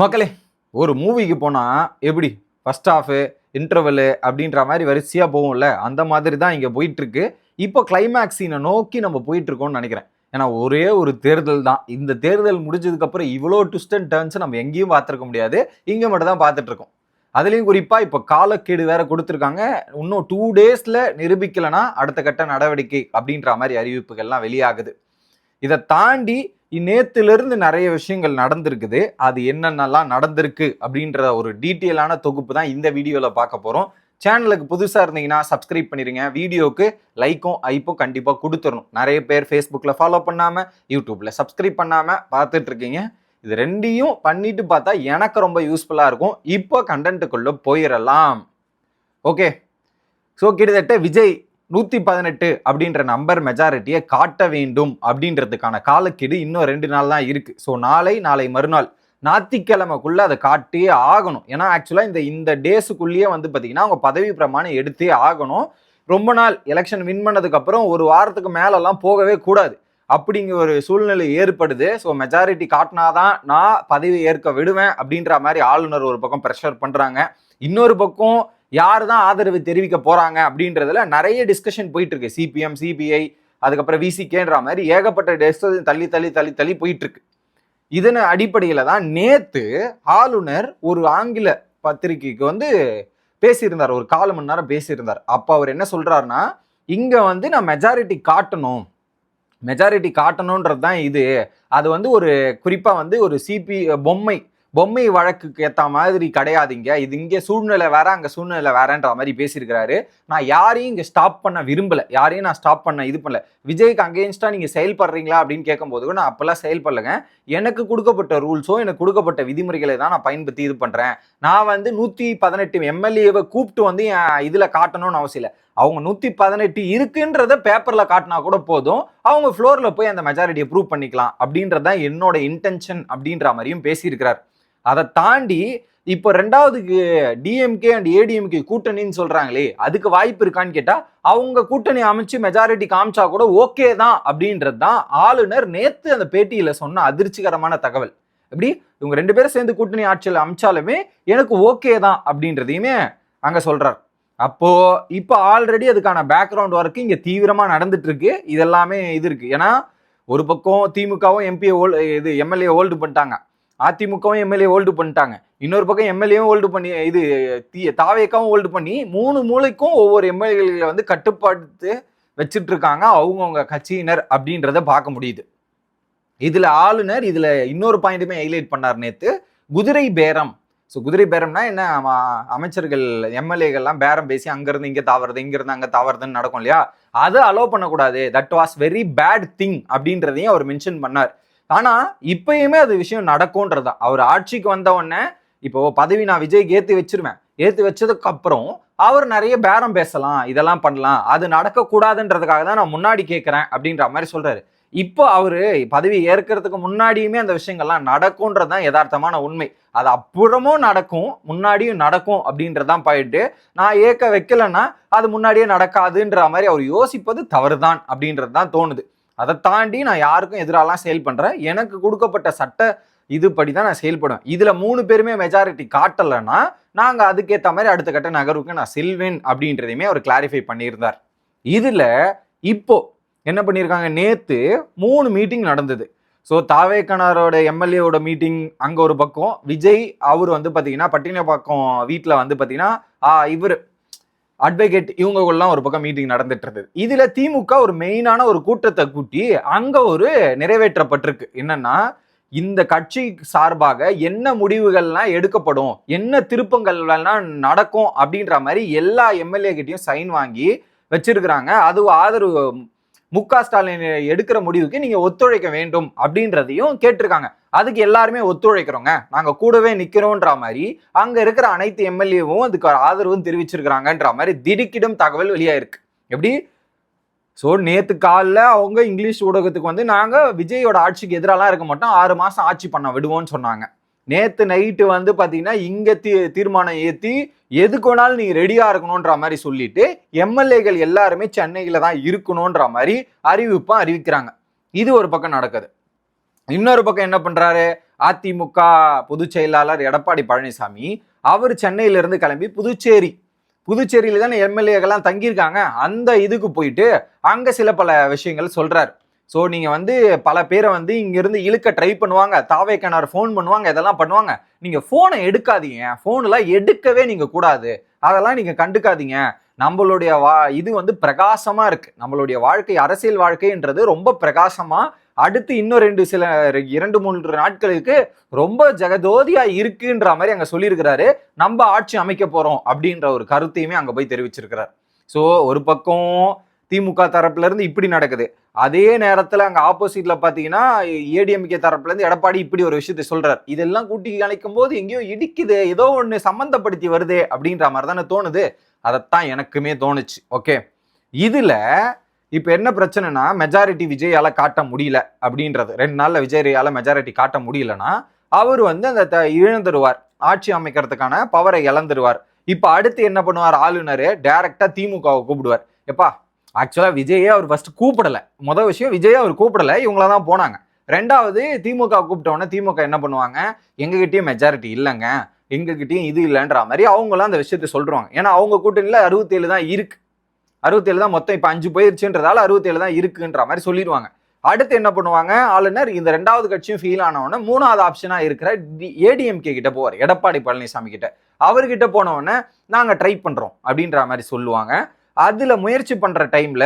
மக்களே, ஒரு மூவிக்கு போனால் எப்படி ஃபர்ஸ்ட் ஹாஃபு இன்டர்வலு அப்படின்ற மாதிரி வரிசையாக போகும்ல, அந்த மாதிரி தான் இங்கே போயிட்டுருக்கு. இப்போ கிளைமேக்ஸ் சீனை நோக்கி நம்ம போயிட்டுருக்கோம்னு நினைக்கிறேன். ஏன்னா ஒரே ஒரு தேர்தல் தான். இந்த தேர்தல் முடிஞ்சதுக்கப்புறம் இவ்வளோ ட்விஸ்ட் அண்ட் டர்ன்ஸ் நம்ம எங்கேயும் பார்த்துருக்க முடியாது. இங்கே மட்டும் தான் பார்த்துட்ருக்கோம். அதுலேயும் குறிப்பாக இப்போ காலக்கெடு வேற கொடுத்துருக்காங்க. இன்னும் 2 டேஸில் நிரூபிக்கலைன்னா அடுத்த கட்ட நடவடிக்கை அப்படின்ற மாதிரி அறிவிப்புகள்லாம் வெளியாகுது. இதை தாண்டி நேத்திலிருந்து நிறைய விஷயங்கள் நடந்திருக்குது. அது என்னென்னலாம் நடந்திருக்கு அப்படின்ற ஒரு டீட்டெயிலான தொகுப்பு தான் இந்த வீடியோவில் பார்க்க போகிறோம். சேனலுக்கு புதுசாக இருந்தீங்கன்னா சப்ஸ்கிரைப் பண்ணிடுங்க. வீடியோவுக்கு லைக்கும் ஐப்பும் கண்டிப்பாக கொடுத்துடணும். நிறைய பேர் ஃபேஸ்புக்கில் ஃபாலோ பண்ணாமல் யூடியூப்பில் சப்ஸ்கிரைப் பண்ணாமல் பார்த்துட்டு இருக்கீங்க. இது ரெண்டையும் பண்ணிட்டு பார்த்தா எனக்கு ரொம்ப யூஸ்ஃபுல்லாக இருக்கும். இப்போ கண்டென்ட்டுக்குள்ளே போயிடலாம். ஓகே, ஸோ கிட்டத்தட்ட விஜய் 118 அப்படின்ற நம்பர் மெஜாரிட்டியை காட்ட வேண்டும் அப்படின்றதுக்கான காலக்கெடு இன்னும் 2 நாள் தான் இருக்கு. ஸோ நாளை மறுநாள் ஞாயிற்றுக்கிழமைக்குள்ள அதை காட்டியே ஆகணும். ஏன்னா ஆக்சுவலாக இந்த டேஸுக்குள்ளேயே வந்து பார்த்தீங்கன்னா அவங்க பதவி பிரமாணம் எடுத்தே ஆகணும். ரொம்ப நாள் எலெக்ஷன் வின் பண்ணதுக்கு அப்புறம் ஒரு வாரத்துக்கு மேலெல்லாம் போகவே கூடாது அப்படிங்கிற ஒரு சூழ்நிலை ஏற்படுது. ஸோ மெஜாரிட்டி காட்டினாதான் நான் பதவி ஏற்க விடுவேன் அப்படின்ற மாதிரி ஆளுநர் ஒரு பக்கம் ப்ரெஷர் பண்றாங்க. இன்னொரு பக்கம் யார் தான் ஆதரவு தெரிவிக்க போறாங்க அப்படின்றதுல நிறைய டிஸ்கஷன் போயிட்டு இருக்கு. சிபிஎம், சிபிஐ, அதுக்கப்புறம் விசிகேன்ற மாதிரி ஏகப்பட்ட டிஸ்கஷன் தள்ளி போயிட்டு இருக்கு. இதன் அடிப்படையில தான் நேத்து ஆளுநர் ஒரு ஆங்கில பத்திரிகைக்கு வந்து பேசியிருந்தார். ஒரு 4 மணி நேரம் பேசியிருந்தார். அப்ப அவர் என்ன சொல்றாருன்னா, இங்க வந்து நான் மெஜாரிட்டி காட்டணும்ன்றது தான் இது. அது வந்து ஒரு குறிப்பா வந்து ஒரு பொம்மை வழக்குக்கு ஏற்ற மாதிரி கிடையாதுங்க. இது இங்கே சூழ்நிலை வேற, அங்கே சூழ்நிலை வேறன்ற மாதிரி பேசியிருக்கிறாரு. நான் யாரையும் இங்கே ஸ்டாப் பண்ண விரும்பல, யாரையும் நான் ஸ்டாப் பண்ண இது பண்ணல. விஜய்க்கு அகெயின்ஸ்டா நீங்க செயல்படுறீங்களா அப்படின்னு கேட்கும்போது நான் அப்பெல்லாம் செயல்படலைங்க. எனக்கு கொடுக்கப்பட்ட ரூல்ஸோ எனக்கு கொடுக்கப்பட்ட விதிமுறைகளை தான் நான் பயன்படுத்தி இது பண்றேன். நான் வந்து 118 எம்எல்ஏவை கூப்பிட்டு வந்து இதுல காட்டணும்னு அவசியம் இல்லை. அவங்க 118 இருக்குன்றத பேப்பர்ல காட்டினா கூட போதும், அவங்க ஃப்ளோர்ல போய் அந்த மெஜாரிட்டியை ப்ரூவ் பண்ணிக்கலாம் அப்படின்றதான் என்னோட இன்டென்ஷன் அப்படின்ற மாதிரியும் பேசியிருக்கிறார். அதை தாண்டி இப்போ 2வது டிஎம்கே அண்ட் ஏடிஎம்கே கூட்டணின்னு சொல்றாங்களே, அதுக்கு வாய்ப்பு இருக்கான்னு கேட்டா அவங்க கூட்டணி அமைச்சு மெஜாரிட்டி காமிச்சா கூட ஓகே தான் அப்படின்றது தான் ஆளுநர் நேத்து அந்த பேட்டியில சொன்ன அதிர்ச்சிகரமான தகவல். எப்படி இவங்க 2 பேரும் சேர்ந்து கூட்டணி ஆட்சியில் அமைச்சாலுமே எனக்கு ஓகே தான் அப்படின்றதையுமே அங்க சொல்றார். அப்போ இப்போ ஆல்ரெடி அதுக்கான பேக்ரவுண்ட் ஒர்க் இங்க தீவிரமா நடந்துட்டு இருக்கு. இதெல்லாமே இது இருக்கு. ஏன்னா ஒரு பக்கம் திமுகவும் எம்எல்ஏ ஹோல்டு பண்ணிட்டாங்க, அதிமுகவும் எம்எல்ஏ ஹோல்டு பண்ணிட்டாங்க, இன்னொரு பக்கம் எம்எல்ஏவும் ஹோல்டு பண்ணி தாவேக்காவும் ஹோல்டு பண்ணி 3 மூலைக்கும் ஒவ்வொரு எம்எல்ஏகளை வந்து கட்டுப்பாடு வச்சுட்டு இருக்காங்க அவங்கவுங்க கட்சியினர் அப்படின்றத பார்க்க முடியுது. இதுல ஆளுநர் இதுல இன்னொரு பாயிண்ட்டுமே ஹைலைட் பண்ணார் நேத்து, குதிரை பேரம். ஸோ குதிரை பேரம்னா என்ன, அமைச்சர்கள் எம்எல்ஏகள்லாம் பேரம் பேசி அங்கிருந்து இங்கே தாவறது, இங்கிருந்து அங்கே தாவறதுன்னு நடக்கும் இல்லையா, அதை அலோவ் பண்ணக்கூடாது. That was very bad thing அப்படின்றதையும் அவர் மென்ஷன் பண்ணார். ஆனா இப்பயுமே அது விஷயம் நடக்கும்ன்றதா. அவர் ஆட்சிக்கு வந்த உடனே இப்போ பதவி நான் விஜய்க்கு ஏற்றி வச்சதுக்கு அப்புறம் அவர் நிறைய பேரம் பேசலாம், இதெல்லாம் பண்ணலாம், அது நடக்கக்கூடாதுன்றதுக்காக தான் நான் முன்னாடி கேட்கிறேன் அப்படின்ற மாதிரி சொல்றாரு. இப்போ அவரு பதவி ஏற்கிறதுக்கு முன்னாடியுமே அந்த விஷயங்கள்லாம் நடக்கும்ன்றதுதான் யதார்த்தமான உண்மை. அது அப்புறமும் நடக்கும், முன்னாடியும் நடக்கும் அப்படின்றதான் போயிட்டு, நான் ஏற்க வைக்கலன்னா அது முன்னாடியே நடக்காதுன்ற மாதிரி அவர் யோசிப்பது தவறுதான் அப்படின்றது தான் தோணுது. அதை தாண்டி நான் யாருக்கும் எதிராலாம் செயல் பண்றேன், எனக்கு கொடுக்கப்பட்ட சட்ட இதுபடி தான் நான் செயல்படுவேன். இதுல 3 பேருமே மெஜாரிட்டி காட்டலைன்னா நாங்க அதுக்கேற்ற மாதிரி அடுத்த கட்ட நகர்வுக்கு நான் செல்வேன் அப்படின்றதையுமே அவர் கிளாரிஃபை பண்ணியிருந்தார். இதுல இப்போ என்ன பண்ணியிருக்காங்க, நேத்து 3 மீட்டிங் நடந்தது. ஸோ தாவேக்கனாரோட எம்எல்ஏவோட மீட்டிங் அங்கே ஒரு பக்கம், விஜய் அவர் வந்து பார்த்தீங்கன்னா பட்டினப்பாக்கம் வீட்டில் வந்து பார்த்தீங்கன்னா இவர் அட்வொகேட் இவங்கெல்லாம் ஒரு பக்கம் மீட்டிங் நடந்துட்டு இருந்தது. இதுல திமுக ஒரு மெயினான ஒரு கூட்டத்தை கூட்டி அங்க ஒரு நிறைவேற்றப்பட்டிருக்கு. என்னன்னா, இந்த கட்சி சார்பாக என்ன முடிவுகள்லாம் எடுக்கப்படும், என்ன திருப்பங்கள்லாம் நடக்கும் அப்படின்ற மாதிரி எல்லா எம்எல்ஏ கிட்டையும் சைன் வாங்கி வச்சிருக்கிறாங்க. அது ஆதரவு முக ஸ்டாலின் எடுக்கிற முடிவுக்கு நீங்க ஒத்துழைக்க வேண்டும் அப்படின்றதையும் கேட்டிருக்காங்க. அதுக்கு எல்லாருமே ஒத்துழைக்கிறோங்க, நாங்க கூடவே நிக்கிறோம்ன்ற மாதிரி அங்க இருக்கிற அனைத்து எம்எல்ஏவும் அதுக்கு ஆதரவும் தெரிவிச்சிருக்கிறாங்கன்ற மாதிரி திடுக்கிடும் தகவல் வெளியாயிருக்கு. எப்படி, ஸோ நேத்து காலில் அவங்க இங்கிலீஷ் ஊடகத்துக்கு வந்து நாங்க விஜயோட ஆட்சிக்கு எதிராலாம் இருக்க மாட்டோம், 6 மாசம் ஆட்சி பண்ண விடுவோம்னு சொன்னாங்க. நேத்து நைட்டு வந்து பாத்தீங்கன்னா இங்க தீர்மானம் ஏத்தி எதுக்கு வேணாலும் நீங்க ரெடியா இருக்கணும்ன்ற மாதிரி சொல்லிட்டு எம்எல்ஏகள் எல்லாருமே சென்னையில தான் இருக்கணும்ன்ற மாதிரி அறிவிக்கிறாங்க. இது ஒரு பக்கம் நடக்குது. இன்னொரு பக்கம் என்ன பண்றாரு, அதிமுக பொதுச் செயலாளர் எடப்பாடி பழனிசாமி அவர் சென்னையிலிருந்து கிளம்பி புதுச்சேரியில தானே எம்எல்ஏக்கெல்லாம் தங்கியிருக்காங்க, அந்த இதுக்கு போயிட்டு அங்க சில பல விஷயங்கள் சொல்றாரு. ஸோ நீங்க வந்து பல பேரை வந்து இங்கிருந்து இழுக்க ட்ரை பண்ணுவாங்க, தாவேக்கனார் ஃபோன் பண்ணுவாங்க, இதெல்லாம் பண்ணுவாங்க. நீங்க போனை எடுக்காதீங்க, போன்லாம் எடுக்கவே நீங்க கூடாது, அதெல்லாம் நீங்க கண்டுக்காதீங்க. நம்மளுடைய இது வந்து பிரகாசமா இருக்கு, நம்மளுடைய வாழ்க்கை அரசியல் வாழ்க்கைன்றது ரொம்ப பிரகாசமா அடுத்து இன்னும் 2-3 நாட்களுக்கு ரொம்ப ஜெகஜோதியா இருக்குன்ற மாதிரி அங்க சொல்லியிருக்கிறாரு. நம்ம ஆட்சி அமைக்க போறோம் அப்படின்ற ஒரு கருத்தையுமே அங்க போய் தெரிவிச்சிருக்கிறார். ஸோ ஒரு பக்கம் திமுக தரப்புல இருந்து இப்படி நடக்குது, அதே நேரத்துல அங்க ஆப்போசிட்ல பாத்தீங்கன்னா ஏடிஎம்கே தரப்புல இருந்து எடப்பாடி இப்படி ஒரு விஷயத்தை சொல்றாரு. இதெல்லாம் கூட்டி கணிக்கும் போது எங்கேயோ இடிக்குது, ஏதோ ஒண்ணு சம்பந்தப்படுத்தி வருது அப்படின்ற மாதிரி தானே தோணுது. அதைத்தான் எனக்குமே தோணுச்சு. ஓகே, இதுல இப்ப என்ன பிரச்சனைனா மெஜாரிட்டி விஜயால காட்ட முடியல அப்படின்றது. 2 நாள்ல விஜயால மெஜாரிட்டி காட்ட முடியலன்னா அவர் வந்து அந்த இழந்துருவார், ஆட்சி அமைக்கிறதுக்கான பவரை இழந்துருவார். இப்ப அடுத்து என்ன பண்ணுவார் ஆளுநர், டைரக்டா திமுகவை கூப்பிடுவார். எப்பா ஆக்சுவலா விஜயே அவர் ஃபர்ஸ்ட் கூப்பிடல, முதல் விஷயம் விஜயே அவர் கூப்பிடல, இவங்களதான் போனாங்க. 2வது திமுக கூப்பிட்டோன்னே திமுக என்ன பண்ணுவாங்க, எங்ககிட்டயும் மெஜாரிட்டி இல்லைங்க, எங்ககிட்டயும் இது இல்லைன்ற மாதிரி அவங்களாம் அந்த விஷயத்த சொல்றாங்க. ஏன்னா அவங்க கூட்டணியில 67 தான் இருக்கு, 67 தான் மொத்தம், இப்ப 5 போயிருச்சுன்றதால 67 தான் இருக்குன்ற மாதிரி சொல்லிடுவாங்க. அடுத்து என்ன பண்ணுவாங்க ஆளுநர், இந்த 2வது கட்சியும் ஃபீல் ஆனவொடனே 3வது ஆப்ஷனா இருக்கிற ஏடிஎம்கே கிட்ட போவார், எடப்பாடி பழனிசாமி கிட்ட. அவர்கிட்ட போனவொடனே நாங்க ட்ரை பண்றோம் அப்படின்ற மாதிரி சொல்லுவாங்க. அதுல முயற்சி பண்ற டைம்ல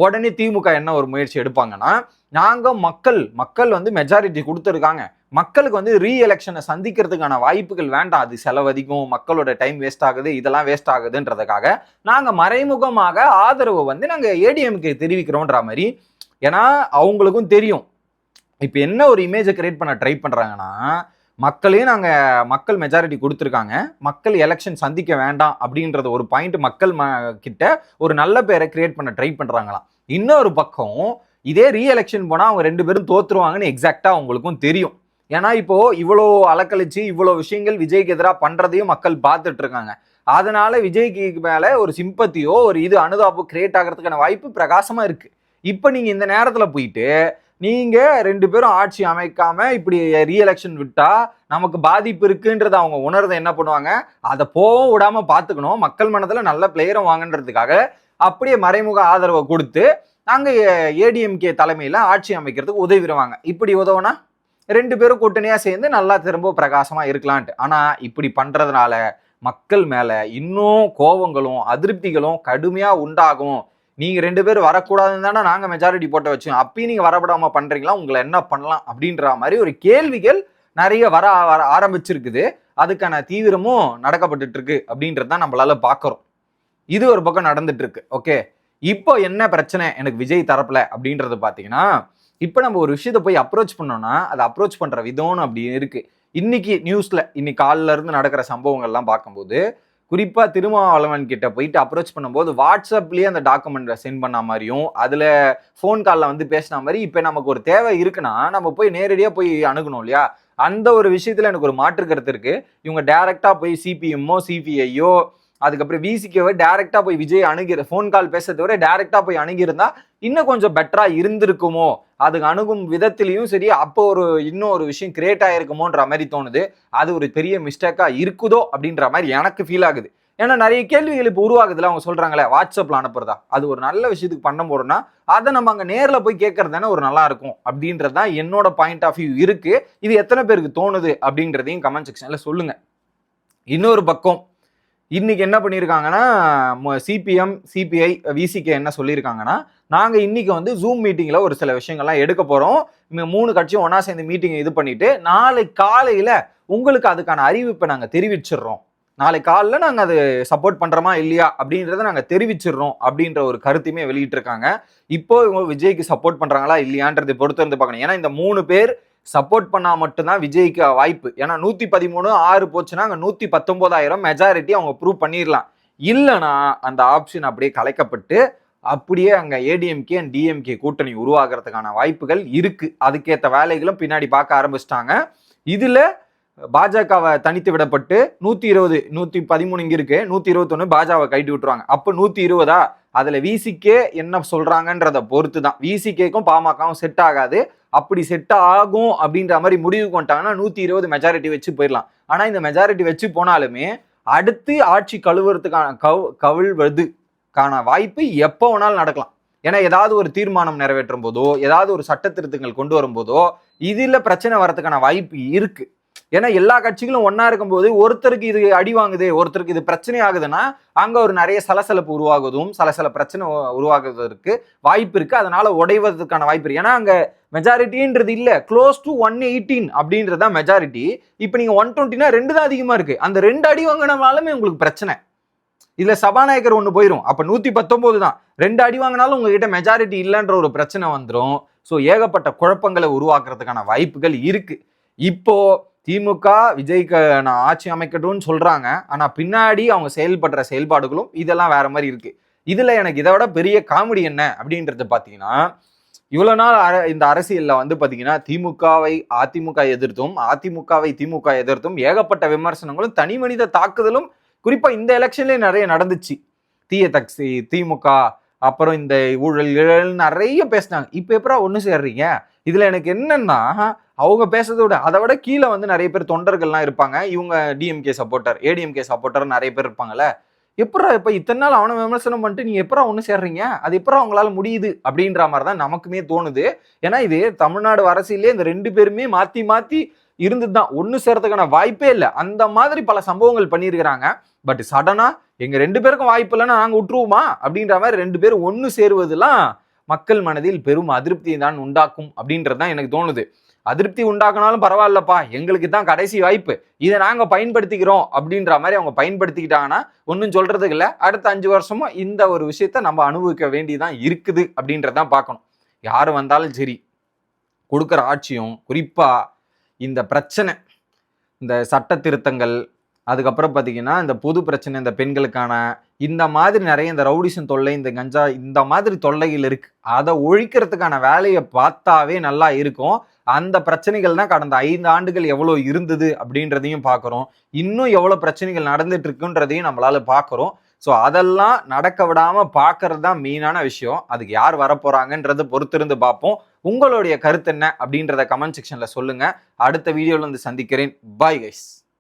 உடனே திமுக என்ன ஒரு முயற்சி எடுப்பாங்கன்னா, நாங்க மக்கள் வந்து மெஜாரிட்டி கொடுத்துருக்காங்க, மக்களுக்கு வந்து ரீ எலெக்ஷனை சந்திக்கிறதுக்கான வாய்ப்புகள் வேண்டாம், அது செலவதிக்கும், மக்களோட டைம் வேஸ்ட் ஆகுது, இதெல்லாம் வேஸ்ட் ஆகுதுன்றதுக்காக நாங்க மறைமுகமாக ஆதரவு வந்து நாங்க ஏடிஎம்கே தெரிவிக்கிறோன்ற மாதிரி. ஏன்னா அவங்களுக்கும் தெரியும் இப்ப என்ன ஒரு இமேஜை கிரியேட் பண்ண ட்ரை பண்றாங்கன்னா, மக்களையும் மக்கள் மெஜாரிட்டி கொடுத்துருக்காங்க, மக்கள் எலெக்ஷன் சந்திக்க வேண்டாம் அப்படின்றது ஒரு பாயிண்ட் மக்கள் கிட்ட ஒரு நல்ல பேரை கிரியேட் பண்ண ட்ரை பண்றாங்களாம். இன்னொரு பக்கம் இதே ரீ எலெக்ஷன் போனா அவங்க 2 பேரும் தோத்துருவாங்கன்னு எக்ஸாக்டா அவங்களுக்கும் தெரியும். ஏன்னா இப்போ இவ்வளோ அலக்கழிச்சு இவ்வளோ விஷயங்கள் விஜய்க்கு எதிராக பண்றதையும் மக்கள் பார்த்துட்டு இருக்காங்க. அதனால விஜய்க்கு மேல ஒரு சிம்பத்தியோ ஒரு இது அனுதாபோ கிரியேட் ஆகிறதுக்கான வாய்ப்பு பிரகாசமா இருக்கு. இப்ப நீங்க இந்த நேரத்துல போயிட்டு நீங்க 2 பேரும் ஆட்சி அமைக்காம இப்படி ரீஎலெக்ஷன் விட்டா நமக்கு பாதிப்பு இருக்குன்றத அவங்க உணர்றத என்ன பண்ணுவாங்க, அதை போகவும் விடாம பாத்துக்கணும், மக்கள் மனதுல நல்ல பிளேயரும் வாங்கன்றதுக்காக அப்படியே மறைமுக ஆதரவை கொடுத்து நாங்க ஏடிஎம்கே தலைமையில ஆட்சி அமைக்கிறதுக்கு உதவிடுவாங்க. இப்படி உதவுனா 2 பேரும் கூட்டணியா சேர்ந்து நல்லா திரும்ப பிரகாசமா இருக்கலான்ட்டு. ஆனா இப்படி பண்றதுனால மக்கள் மேல இன்னும் கோபங்களும் அதிருப்திகளும் கடுமையா உண்டாகும். நீங்க 2 பேரும் வரக்கூடாதுன்னு தானே நாங்க மெஜாரிட்டி போட்ட வச்சோம், அப்பயும் நீங்க வரப்படாம பண்றீங்களா, உங்களை என்ன பண்ணலாம் அப்படின்ற மாதிரி ஒரு கேள்விகள் நிறைய வர ஆரம்பிச்சிருக்குது. அதுக்கான தீவிரமும் நடக்கப்பட்டு இருக்கு அப்படின்றது தான் நம்மளால பாக்குறோம். இது ஒரு பக்கம் நடந்துட்டு இருக்கு. ஓகே, இப்போ என்ன பிரச்சனை எனக்கு விஜய் தரப்புல அப்படின்றது பாத்தீங்கன்னா, இப்ப நம்ம ஒரு விஷயத்த போய் அப்ரோச் பண்ணோம்னா அதை அப்ரோச் பண்ற விதம்னு அப்படி இருக்கு. இன்னைக்கு நியூஸ்ல இன்னைக்கு காலில இருந்து நடக்கிற சம்பவங்கள்லாம் பார்க்கும்போது, குறிப்பா திருமாவளவன் கிட்ட போயிட்டு அப்ரோச் பண்ணும்போது வாட்ஸ்அப்லயே அந்த டாக்குமெண்ட் சென்ட் பண்ண மாதிரியும் அதுல போன் கால்ல வந்து பேசின மாதிரி, இப்ப நமக்கு ஒரு தேவை இருக்குன்னா நம்ம போய் நேரடியா போய் அணுகணும் இல்லையா. அந்த ஒரு விஷயத்துல எனக்கு ஒரு மாற்று கருத்து இருக்கு. இவங்க டைரக்டா போய் சிபிஎம்மோ சிபிஐயோ அதுக்கப்புறம் விசிகேவை டைரக்டா போய் விஜய் போன் கால் பேசுறத விட டைரக்டா போய் அணுகிருந்தா இன்னும் கொஞ்சம் பெட்டரா இருந்திருக்குமோ, அதுக்கு அணுகும் விதத்திலையும் சரி அப்போ இன்னும் ஒரு விஷயம் கிரியேட் ஆயிருக்குமோன்ற மாதிரி தோணுது. அது ஒரு பெரிய மிஸ்டேக்கா இருக்குதோ அப்படின்ற மாதிரி எனக்கு ஃபீல் ஆகுது. ஏன்னா நிறைய கேள்விகள் இப்போ உருவாகுதுல, அவங்க சொல்றாங்களே வாட்ஸ்அப்ல அனுப்புறதா, அது ஒரு நல்ல விஷயத்துக்கு பண்ண போறோம்னா அதை நம்ம அங்க நேர்ல போய் கேட்கறது தானே ஒரு நல்லா இருக்கும் அப்படின்றதுதான் என்னோட பாயிண்ட் ஆஃப் வியூ இருக்கு. இது எத்தனை பேருக்கு தோணுது அப்படின்றதையும் கமெண்ட் செக்ஷன்ல சொல்லுங்க. இன்னொரு பக்கம் இன்னைக்கு என்ன பண்ணியிருக்காங்கன்னா, சிபிஎம் சிபிஐ விசிகே என்ன சொல்லியிருக்காங்கன்னா, நாங்கள் இன்னைக்கு வந்து ஜூம் மீட்டிங்ல ஒரு சில விஷயங்கள்லாம் எடுக்க போறோம், 3 கட்சியும் ஒன்னா சேர்ந்து மீட்டிங் இது பண்ணிட்டு நாளை காலையில உங்களுக்கு அதுக்கான அறிவிப்பை நாங்கள் தெரிவிச்சிடுறோம், நாளை காலையில் நாங்கள் அது சப்போர்ட் பண்றோமா இல்லையா அப்படின்றத நாங்கள் தெரிவிச்சிடுறோம் அப்படின்ற ஒரு கருத்தையுமே வெளியிட்டு இருக்காங்க. இப்போ இவங்க விஜய்க்கு சப்போர்ட் பண்றாங்களா இல்லையான்றதை பொறுத்து வந்து பார்க்கணும். ஏன்னா இந்த 3 பேர் சப்போர்ட் பண்ணா மட்டும்தான் விஜய்க்கு வாய்ப்பு. ஏன்னா 113 போச்சுன்னா அங்க 119,000 மெஜாரிட்டி அவங்க ப்ரூவ் பண்ணிடலாம். இல்லைன்னா அந்த ஆப்ஷன் அப்படியே கலைக்கப்பட்டு அப்படியே அங்க ஏடிஎம்கே அண்ட் டிஎம்கே கூட்டணி உருவாகிறதுக்கான வாய்ப்புகள் இருக்கு. அதுக்கேற்ற வேலைகளும் பின்னாடி பார்க்க ஆரம்பிச்சிட்டாங்க. இதுல பாஜகவை தனித்து விடப்பட்டு 120 113 இங்க இருக்கு, 121 பாஜகவை கைட்டு விட்டுருவாங்க. அப்ப 120 அதுல விசிகே என்ன சொல்றாங்கன்றத பொறுத்து தான். விசிகேக்கும் பாமகவும் செட் ஆகாது. அப்படி செட் ஆகும் அப்படின்ற மாதிரி முடிவுக்கு வந்துட்டாங்கன்னா 120 மெஜாரிட்டி வச்சு போயிடலாம். ஆனா இந்த மெஜாரிட்டி வச்சு போனாலுமே அடுத்து ஆட்சி கவிழ்வதுக்கான வாய்ப்பு எப்போ வேணாலும் நடக்கலாம். ஏன்னா ஏதாவது ஒரு தீர்மானம் நிறைவேற்றும் போதோ ஏதாவது ஒரு சட்ட திருத்தங்கள் கொண்டு வரும்போதோ இதுல பிரச்சனை வரதுக்கான வாய்ப்பு இருக்கு. ஏன்னா எல்லா கட்சிகளும் ஒன்னா இருக்கும்போது ஒருத்தருக்கு இது அடி வாங்குது, ஒருத்தருக்கு இது பிரச்சனை ஆகுதுன்னா அங்க ஒரு நிறைய சலசலப்பு உருவாகுவதும் சில பிரச்சனை உருவாகுவதற்கு வாய்ப்பு இருக்கு. அதனால உடைவதற்கான வாய்ப்பு இருக்கு. ஏன்னா அங்க மெஜாரிட்டின்றது இல்ல, க்ளோஸ் டு 118 அப்படின்றதா மெஜாரிட்டி. இப்ப நீங்க 120னா 2 தான் அதிகமா இருக்கு. அந்த 2 அடி வாங்கினாலுமே உங்களுக்கு பிரச்சனை. இதுல சபாநாயகர் ஒண்ணு போயிரும். அப்ப 119 தான். 2 அடி வாங்கினாலும் உங்ககிட்ட மெஜாரிட்டி இல்லைன்ற ஒரு பிரச்சனை வந்துடும். ஸோ ஏகப்பட்ட குழப்பங்களை உருவாக்குறதுக்கான வாய்ப்புகள் இருக்கு. இப்போ திமுக விஜய்க்கு நான் ஆட்சி அமைக்கட்டும்னு சொல்றாங்க. ஆனா பின்னாடி அவங்க செயல்படுற செயல்பாடுகளும் இதெல்லாம் வேற மாதிரி இருக்கு. இதுல எனக்கு இதை விட பெரிய காமெடி என்ன அப்படின்றது பாத்தீங்கன்னா, இவ்வளவு நாள் இந்த அரசியல்ல வந்து பாத்தீங்கன்னா திமுகவை அதிமுக எதிர்த்தும் அதிமுகவை திமுக எதிர்த்தும் ஏகப்பட்ட விமர்சனங்களும் தனி மனித தாக்குதலும் குறிப்பா இந்த எலெக்ஷன்லயே நிறைய நடந்துச்சு. தீய தக்சி திமுக அப்புறம் இந்த ஊழல் நிறைய பேசினாங்க. இப்ப எப்பரா ஒண்ணு சேர்றீங்க? இதுல எனக்கு என்னன்னா அவங்க பேசுறதை விட அதை விட கீழே வந்து நிறைய பேர் தொண்டர்கள்லாம் இருப்பாங்க. இவங்க டிஎம்கே சப்போர்ட்டர் ஏடிஎம்கே சப்போர்ட்டர் நிறைய பேர் இருப்பாங்கல்ல. எப்படா இப்ப இத்தனை நாள் அவனை விமர்சனம் பண்ணிட்டு நீங்க எப்படா ஒண்ணு சேர்றீங்க, அது எப்படா அவங்களால முடியுது அப்படின்ற மாதிரிதான் நமக்குமே தோணுது. ஏன்னா இது தமிழ்நாடு அரசியலே இந்த 2 பேருமே மாத்தி மாத்தி இருந்துதான் ஒண்ணு சேர்றதுக்கான வாய்ப்பே இல்லை. அந்த மாதிரி பல சம்பவங்கள் பண்ணியிருக்கிறாங்க. பட் சடனா எங்க 2 பேருக்கும் வாய்ப்பு இல்லைன்னா நாங்க விட்டுருவோமா அப்படின்ற மாதிரி 2 பேரும் ஒண்ணு சேருவதெல்லாம் மக்கள் மனதில் பெரும் அதிருப்தியை தான் உண்டாக்கும் அப்படின்றதுதான் எனக்கு தோணுது. அதிருப்தி உண்டாக்குனாலும் பரவாயில்லப்பா, எங்களுக்கு தான் கடைசி வாய்ப்பு, இதை நாங்க பயன்படுத்திக்கிறோம் அப்படின்ற மாதிரி அவங்க பயன்படுத்திக்கிட்டாங்கன்னா ஒன்றும் சொல்றதுக்கு இல்லை. அடுத்த 5 வருஷமும் இந்த ஒரு விஷயத்த நம்ம அனுபவிக்க வேண்டியதான் இருக்குது அப்படின்றதான் பார்க்கணும். யாரு வந்தாலும் சரி, கொடுக்குற ஆட்சியும் குறிப்பா இந்த பிரச்சனை, இந்த சட்ட திருத்தங்கள், அதுக்கப்புறம் பார்த்தீங்கன்னா இந்த பொது பிரச்சனை, இந்த பெண்களுக்கான இந்த மாதிரி நிறைய இந்த ரவுடிசம் தொல்லை, இந்த கஞ்சா இந்த மாதிரி தொல்லைகள் இருக்கு. அதை ஒழிக்கிறதுக்கான வேலையை பார்த்தாவே நல்லா இருக்கும். அந்த பிரச்சனைகள் தான் கடந்த 5 ஆண்டுகள் எவ்வளவு இருந்தது அப்படின்றதையும் பார்க்குறோம். இன்னும் எவ்வளவு பிரச்சனைகள் நடந்துட்டு இருக்குன்றதையும் நம்மளால பார்க்குறோம். ஸோ அதெல்லாம் நடக்க விடாம பார்க்கறது தான் மெயினான விஷயம். அதுக்கு யார் வரப்போறாங்கன்றதை பொறுத்திருந்து பார்ப்போம். உங்களுடைய கருத்து என்ன அப்படின்றத கமெண்ட் செக்ஷன்ல சொல்லுங்க. அடுத்த வீடியோல வந்து சந்திக்கிறேன். Bye guys.